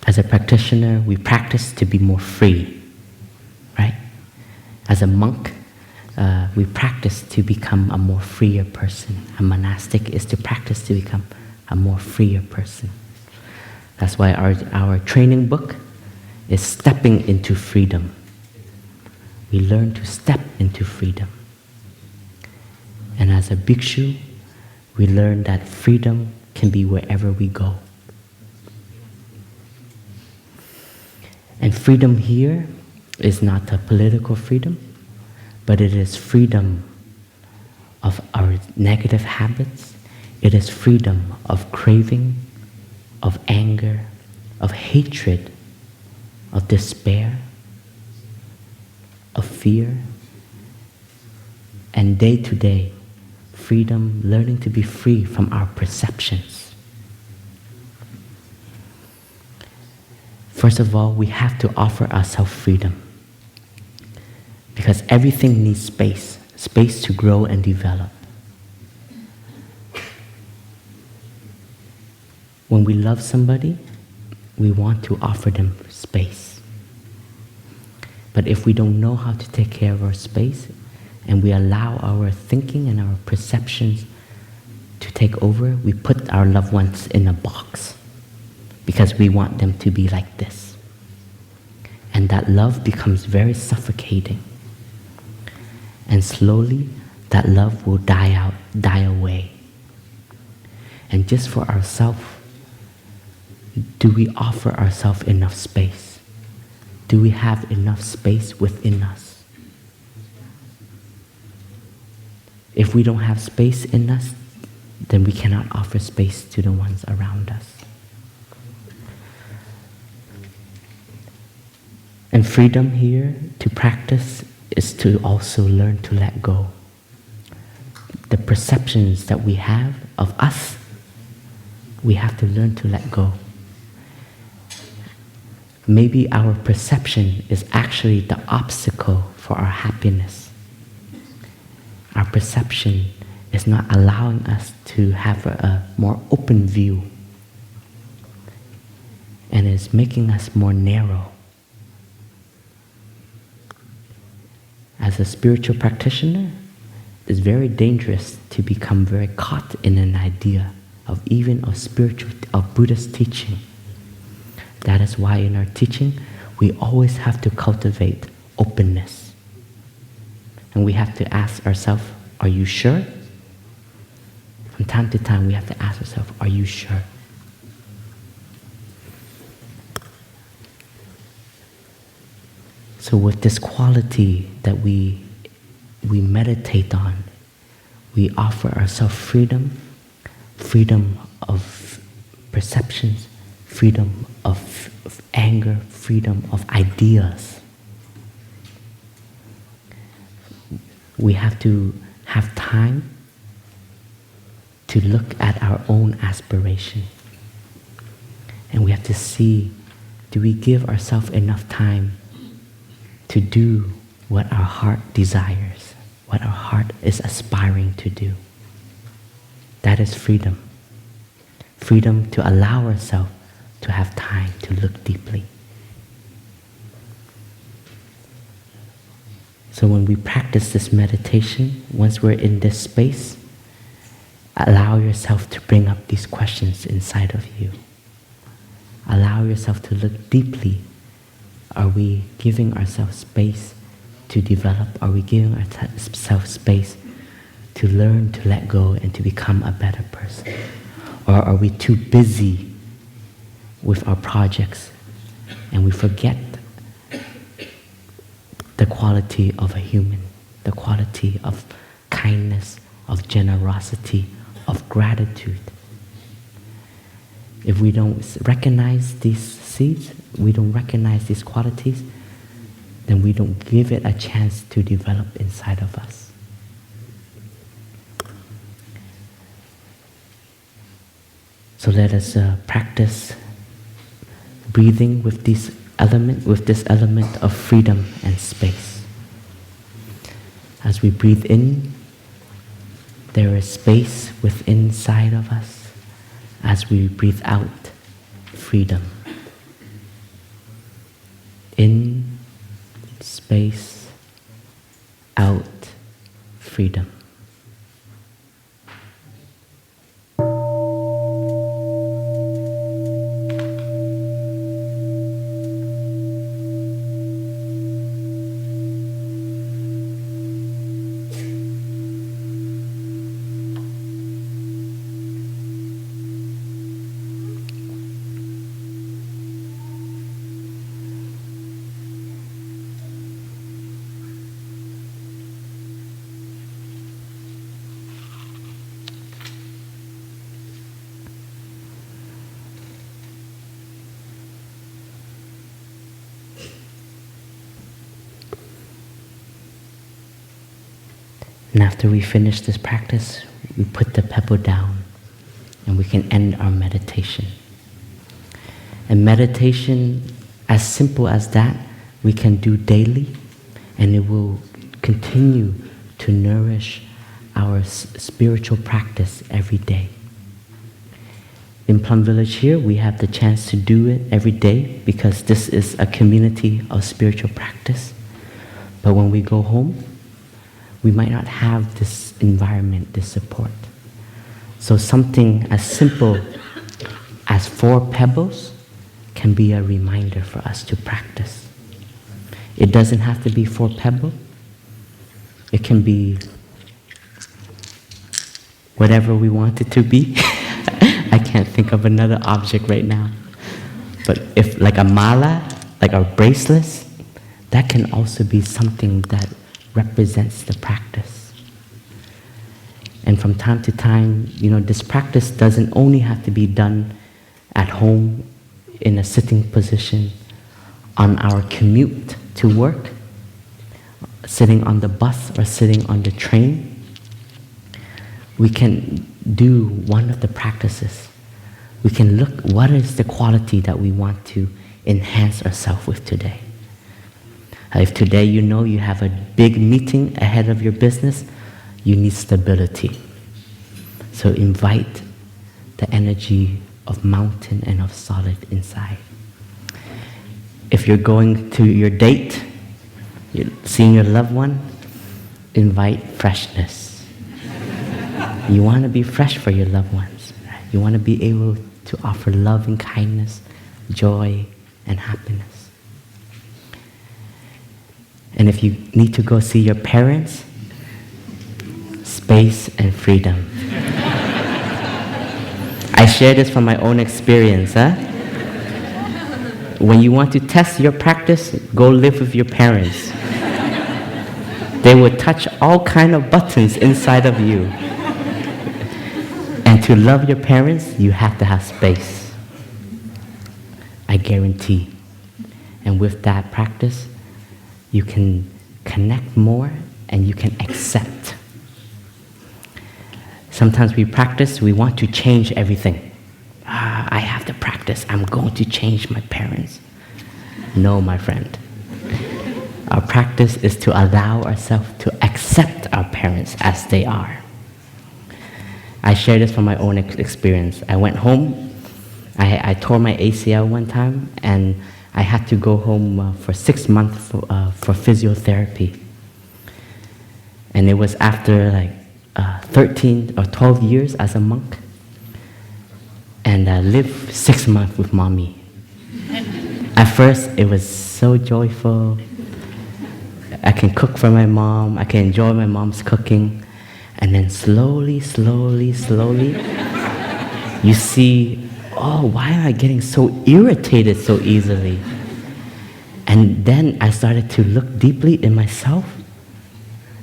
As a practitioner, we practice to be more free, right? As a monk, we practice to become a more freer person. A monastic is to practice to become a more freer person. That's why our training book is Stepping into Freedom. We learn to step into freedom. And as a bhikshu, we learn that freedom can be wherever we go. And freedom here is not a political freedom, but it is freedom of our negative habits. It is freedom of craving, of anger, of hatred, of despair, of fear, and day to day, freedom, learning to be free from our perceptions. First of all, we have to offer ourselves freedom, because everything needs space to grow and develop. When we love somebody, we want to offer them space. But if we don't know how to take care of our space, and we allow our thinking and our perceptions to take over, we put our loved ones in a box because we want them to be like this. And that love becomes very suffocating. And slowly, that love will die away. And just for ourselves, do we offer ourselves enough space? Do we have enough space within us? If we don't have space in us, then we cannot offer space to the ones around us. And freedom here to practice is to also learn to let go. The perceptions that we have of us, we have to learn to let go. Maybe our perception is actually the obstacle for our happiness. Our perception is not allowing us to have a more open view, and is making us more narrow. As a spiritual practitioner, it's very dangerous to become very caught in an idea of Buddhist teaching. That is why in our teaching, we always have to cultivate openness. And we have to ask ourselves, are you sure? From time to time, we have to ask ourselves, are you sure? So with this quality that we meditate on, we offer ourselves freedom, freedom of perceptions, freedom of anger, freedom of ideas. We have to have time to look at our own aspiration. And we have to see, do we give ourselves enough time to do what our heart desires, what our heart is aspiring to do? That is freedom. Freedom to allow ourselves to have time to look deeply. So when we practice this meditation, once we're in this space, allow yourself to bring up these questions inside of you. Allow yourself to look deeply. Are we giving ourselves space to develop? Are we giving ourselves space to learn to let go and to become a better person? Or are we too busy with our projects and we forget the quality of a human, the quality of kindness, of generosity, of gratitude? If we don't recognize these seeds, we don't recognize these qualities, then we don't give it a chance to develop inside of us. So let us practice breathing with this element of freedom and space. As we breathe in, there is space within inside of us. As we breathe out, freedom. In, space, out, freedom. And after we finish this practice, we put the pebble down and we can end our meditation. And meditation, as simple as that, we can do daily, and it will continue to nourish our spiritual practice every day. In Plum Village here, we have the chance to do it every day because this is a community of spiritual practice. But when we go home, we might not have this environment, this support. So something as simple as 4 pebbles can be a reminder for us to practice. It doesn't have to be 4 pebbles. It can be whatever we want it to be. I can't think of another object right now. But if like a mala, like our bracelets, that can also be something that represents the practice. And from time to time, this practice doesn't only have to be done at home in a sitting position, on our commute to work, sitting on the bus or sitting on the train. We can do one of the practices. We can look, what is the quality that we want to enhance ourselves with today? If today you have a big meeting ahead of your business, you need stability. So invite the energy of mountain and of solid inside. If you're going to your date, you're seeing your loved one, invite freshness. You want to be fresh for your loved ones. Right? You want to be able to offer love and kindness, joy and happiness. And if you need to go see your parents, space and freedom. I share this from my own experience. When you want to test your practice, go live with your parents. They will touch all kind of buttons inside of you. And to love your parents, you have to have space. I guarantee. And with that practice, you can connect more and you can accept. Sometimes we practice, we want to change everything. I have to practice, I'm going to change my parents. No, my friend. Our practice is to allow ourselves to accept our parents as they are. I share this from my own experience. I went home, I tore my ACL one time, and I had to go home for 6 months for physiotherapy. And it was after like 13 or 12 years as a monk. And I lived 6 months with mommy. At first, it was so joyful. I can cook for my mom. I can enjoy my mom's cooking. And then slowly, you see, oh, why am I getting so irritated so easily? And then I started to look deeply in myself.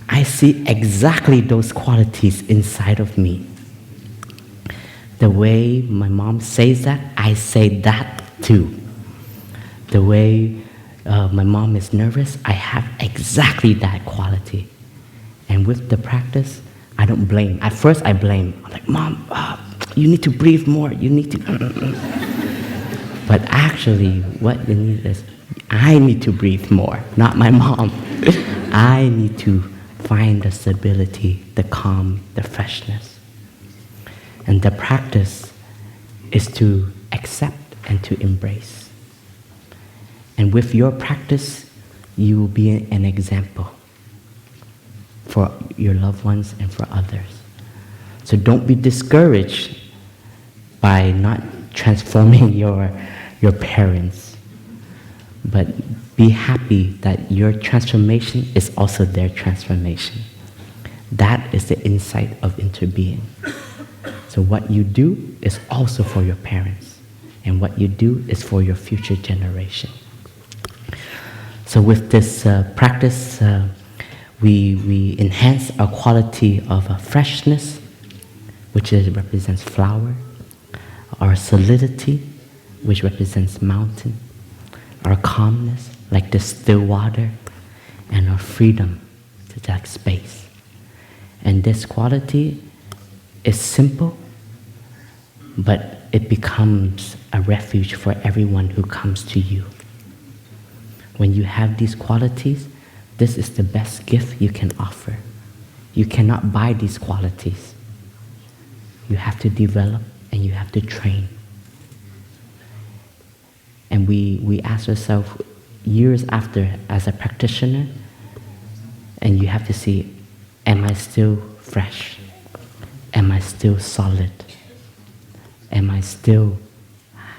I see exactly those qualities inside of me. The way my mom says that, I say that too. The way my mom is nervous, I have exactly that quality. And with the practice, I don't blame. At first I blame. I'm like, Mom, you need to breathe more. You need to... But actually, what you need is, I need to breathe more, not my mom. I need to find the stability, the calm, the freshness. And the practice is to accept and to embrace. And with your practice, you will be an example for your loved ones and for others. So don't be discouraged by not transforming your parents, but be happy that your transformation is also their transformation. That is the insight of interbeing. So what you do is also for your parents, and what you do is for your future generation. So with this practice, we enhance our quality of freshness, which represents flower, our solidity, which represents mountain, our calmness, like the still water, and our freedom, like space. And this quality is simple, but it becomes a refuge for everyone who comes to you. When you have these qualities, this is the best gift you can offer. You cannot buy these qualities. You have to develop and you have to train. And we ask ourselves years after, as a practitioner, and you have to see, am I still fresh? Am I still solid? Am I still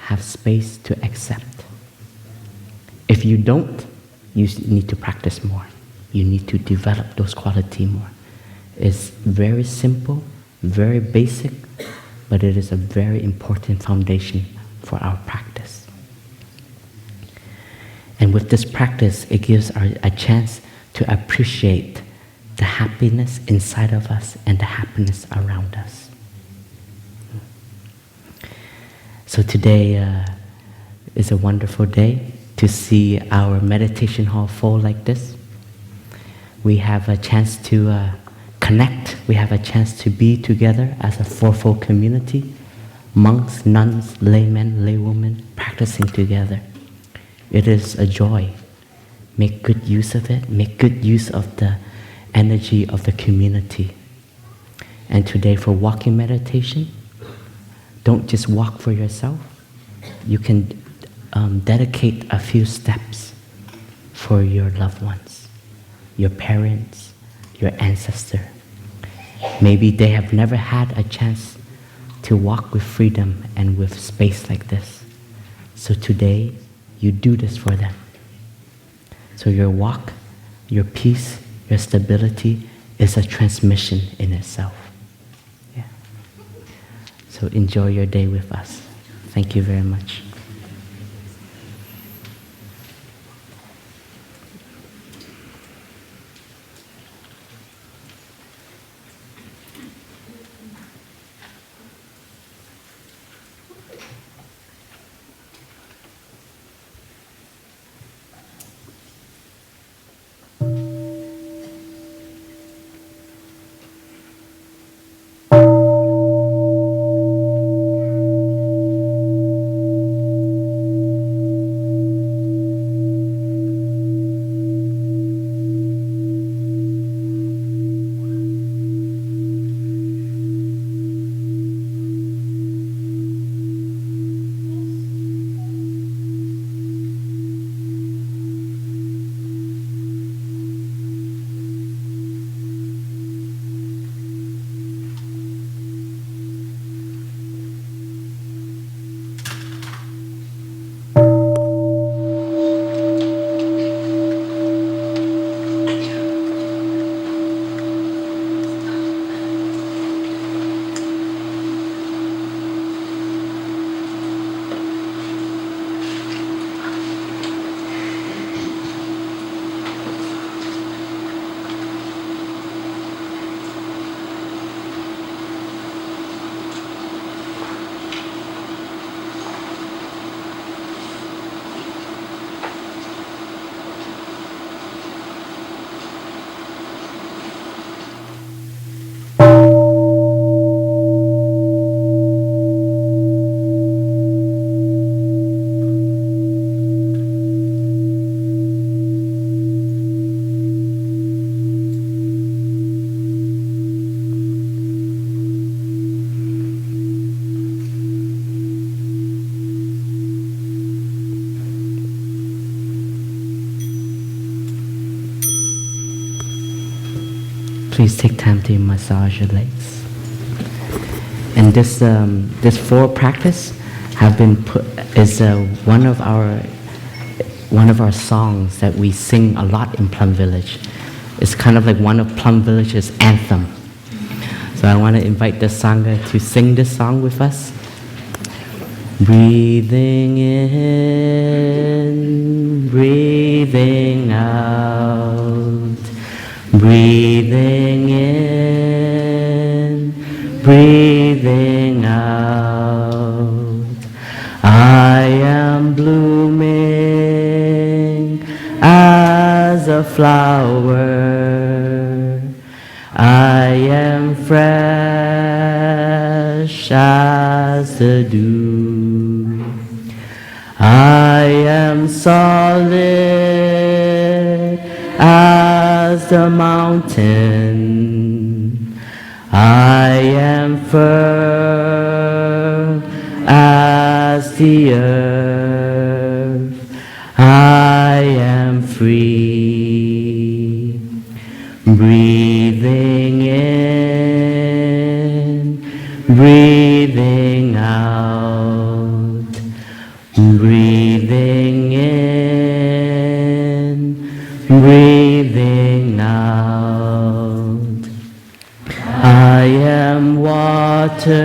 have space to accept? If you don't, you need to practice more. You need to develop those qualities more. It's very simple, very basic, but it is a very important foundation for our practice. And with this practice, it gives a chance to appreciate the happiness inside of us and the happiness around us. So today is a wonderful day to see our meditation hall full like this. We have a chance to connect. We have a chance to be together as a fourfold community, monks, nuns, laymen, laywomen, practicing together. It is a joy. Make good use of it. Make good use of the energy of the community. And today for walking meditation, don't just walk for yourself. You can dedicate a few steps for your loved ones, your parents, your ancestor. Maybe they have never had a chance to walk with freedom and with space like this. So today, you do this for them. So your walk, your peace, your stability is a transmission in itself. Yeah. So enjoy your day with us. Thank you very much. Please take time to massage your legs. And this 4 practice have been put is one of our songs that we sing a lot in Plum Village. It's kind of like one of Plum Village's anthem. So I want to invite the Sangha to sing this song with us. Breathing in, breathing out. Breathing in, breathing out. I am blooming as a flower. I am fresh as the dew. I am solid as the mountain. I am firm as the earth. I am free. Breathing in, breathing out. Breathing in, breathing out. I am water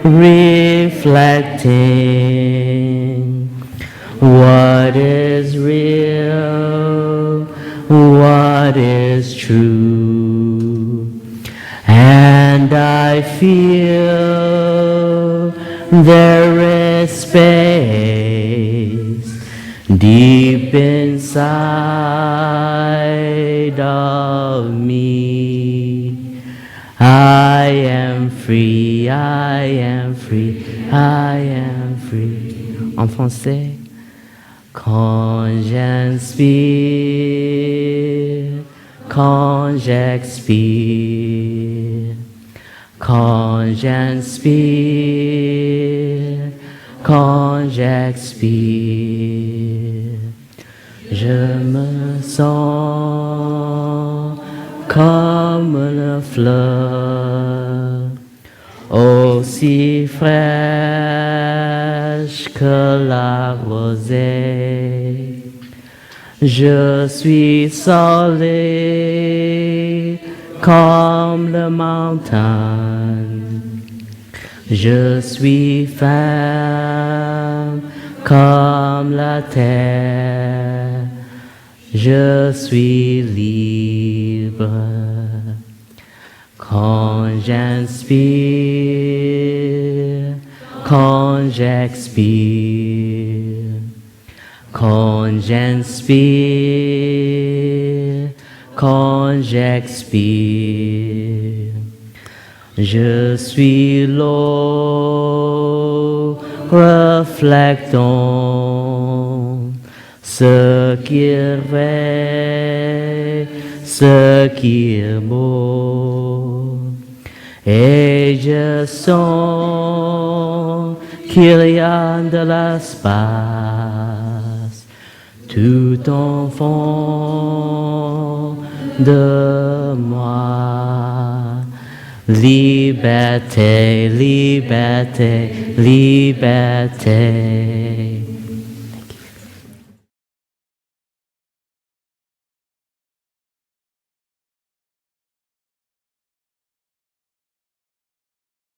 reflecting what is real, what is true. And I feel there is space deep inside of me. I am free, I am free, I am free. En français. Quand j'inspire, quand j'expire, quand j'inspire, quand j'expire, je me sens comme le fleur, aussi fraîche que la rosée. Je suis solide comme la montagne. Je suis ferme comme la terre. Je suis libre. Quand j'inspire, quand j'expire, quand j'inspire, quand j'expire, je suis l'eau reflectant ce qui est vrai, ce qui est beau. Et je sens qu'il y a de l'espace tout en fond de moi. Liberté, liberté, liberté.